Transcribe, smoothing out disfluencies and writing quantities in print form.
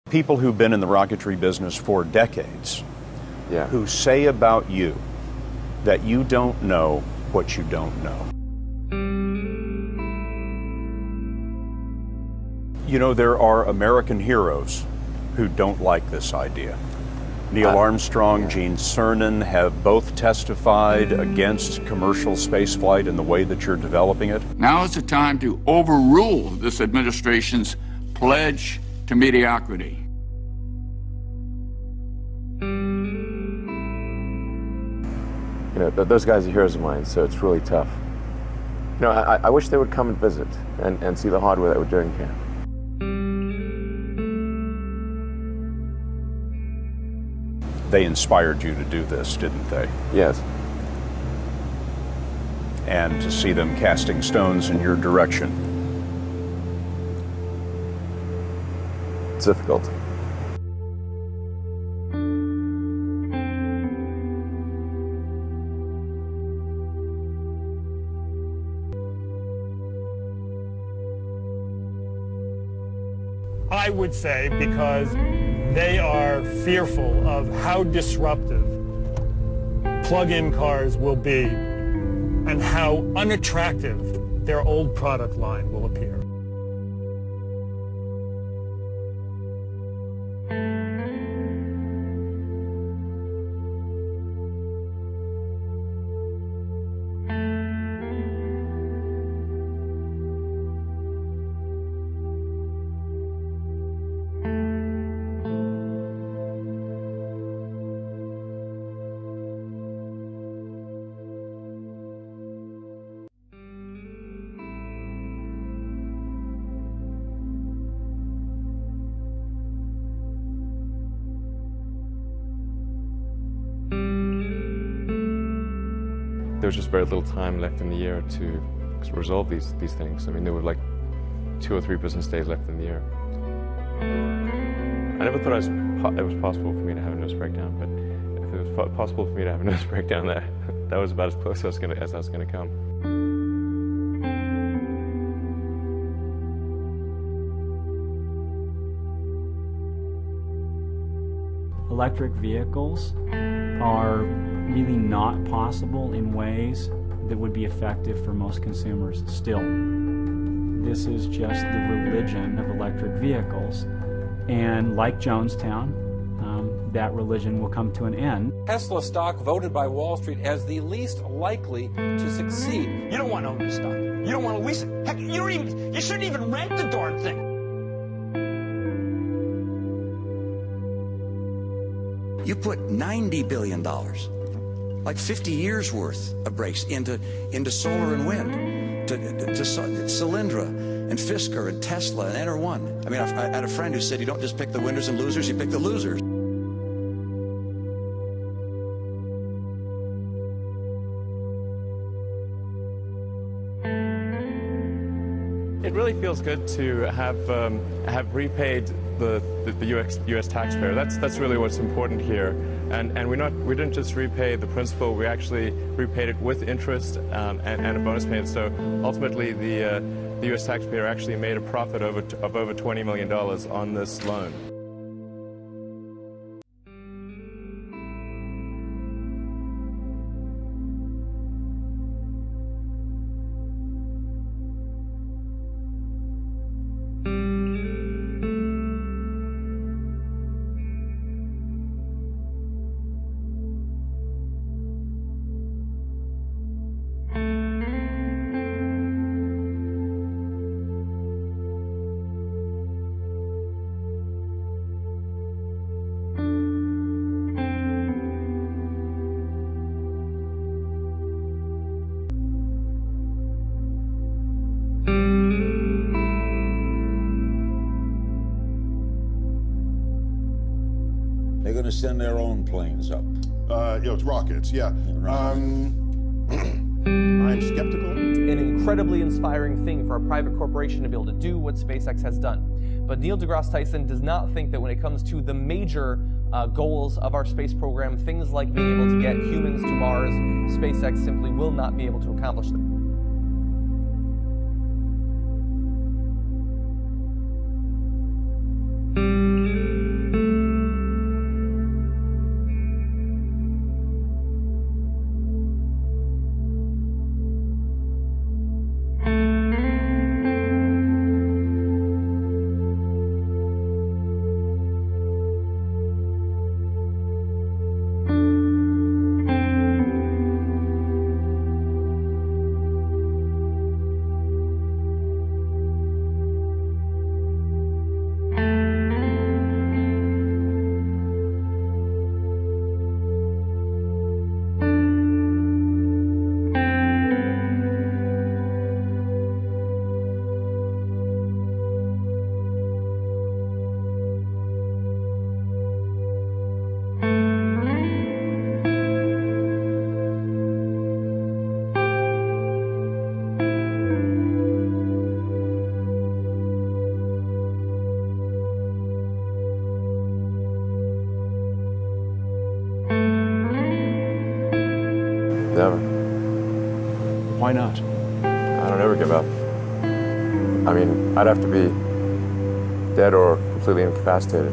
People who've been in the rocketry business for decades, who say about you that you don't know what you don't know. You know, there are American heroes who don't like this idea. Neil Armstrong, Gene Cernan have both testified against commercial spaceflight in the way that you're developing it. Now is the time to overrule this administration's pledge to mediocrity. You know, those guys are heroes of mine, so it's really tough. You know, I wish they would come and visit and see the hardware that we're doing here. They inspired you to do this, didn't they? Yes. And to see them casting stones in your direction. It's difficult. I would say because they are fearful of how disruptive plug-in cars will be and how unattractive their old product line will appear. There was just very little time left in the year to resolve these things. I mean, there were like 2 or 3 business days left in the year. I never thought it was possible for me to have a nervous breakdown, but if it was possible for me to have a nervous breakdown, that was about as close as I was going to come. Electric vehicles are really not possible in ways that would be effective for most consumers still. This is just the religion of electric vehicles, and like Jonestown, that religion will come to an end. Tesla stock voted by Wall Street as the least likely to succeed. You don't want to own this stock. You don't want to lease it. Heck, you shouldn't even rent the darn thing. You put $90 billion, like 50 years worth of brakes into solar and wind, to Solyndra and Fisker and Tesla and Enter1. I mean, I had a friend who said you don't just pick the winners and losers, you pick the losers. It really feels good to have repaid the U.S. taxpayer. That's really what's important here. And we didn't just repay the principal. We actually repaid it with interest and a bonus payment. So ultimately, the U.S. taxpayer actually made a profit of over $20 million on this loan. They're going to send their own planes up. It's rockets, yeah. I'm skeptical. An incredibly inspiring thing for a private corporation to be able to do what SpaceX has done. But Neil deGrasse Tyson does not think that when it comes to the major goals of our space program, things like being able to get humans to Mars, SpaceX simply will not be able to accomplish them. Never. Why not? I don't ever give up. I mean, I'd have to be dead or completely incapacitated.